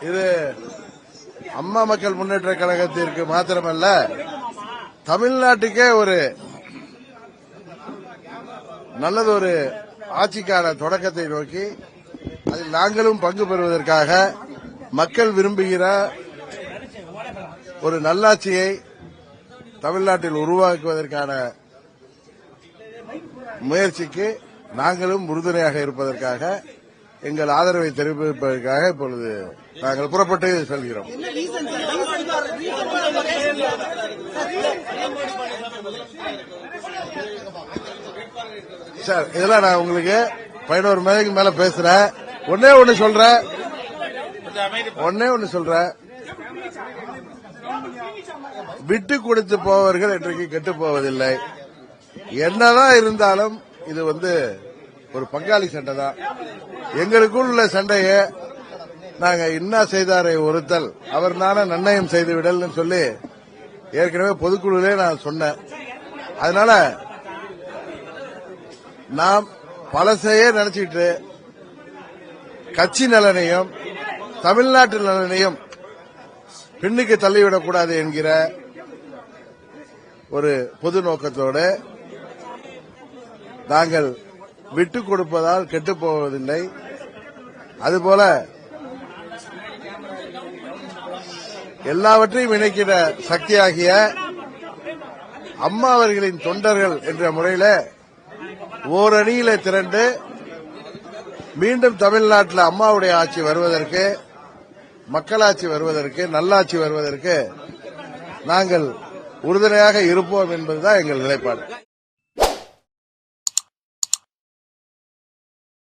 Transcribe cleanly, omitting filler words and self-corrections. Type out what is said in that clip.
இது அம்மா மக்கள் முன்னேற்ற கழகத்திற்கு மாத்திரமல்ல, தமிழ்நாட்டுக்கே ஒரு நல்லதொரு ஆட்சிக்கான தொடக்கத்தை நோக்கி அதில் நாங்களும் பங்கு பெறுவதற்காக மக்கள் விரும்புகிற ஒரு நல்லாட்சியை தமிழ்நாட்டில் உருவாக்குவதற்கான முயற்சிக்கு நாங்களும் உறுதுணையாக இருப்பதற்காக எங்கள் ஆதரவை தெரிவிப்பதற்காக இப்பொழுது நாங்கள் புறப்பட்டு செல்கிறோம். சார், இதெல்லாம் நான் உங்களுக்கு 11 மணிக்கு மேல பேசுறேன். ஒன்னே ஒன்னு சொல்றேன், விட்டு கொடுத்து போவர்கள் இன்றைக்கு கெட்டு போவதில்லை. என்னதான் இருந்தாலும் இது ஒரு பங்காளி சண்டை தான். எங்களுக்குள் உள்ள சண்டையை நாங்க இன்னா செய்தாரை ஒருத்தல் அவர் நான நன்னயம் செய்துவிடல் சொல்லி ஏற்கனவே பொதுக்குழுவிலே நான் சொன்னேன். அதனால நாம் பலசையே நினைச்சிட்டு கட்சி நலனையும் தமிழ்நாட்டு நலனையும் பின்னுக்கு தள்ளிவிடக்கூடாது என்கிற ஒரு பொது நோக்கத்தோடு நாங்கள் விட்டுக் கொடுப்பதால் கெட்டுப் போவதில்லை. அதுபோல எல்லாவற்றையும் இணைக்கிற சக்தியாகிய அம்மா அவர்களின் தொண்டர்கள் என்ற முறையில் ஓரணியில திரண்டு மீண்டும் தமிழ்நாட்டில் அம்மாவுடைய ஆட்சி வருவதற்கு, மக்களாட்சி வருவதற்கு, நல்லாட்சி வருவதற்கு நாங்கள் உறுதுணையாக இருப்போம் என்பதுதான் எங்கள் நிலைப்பாடு.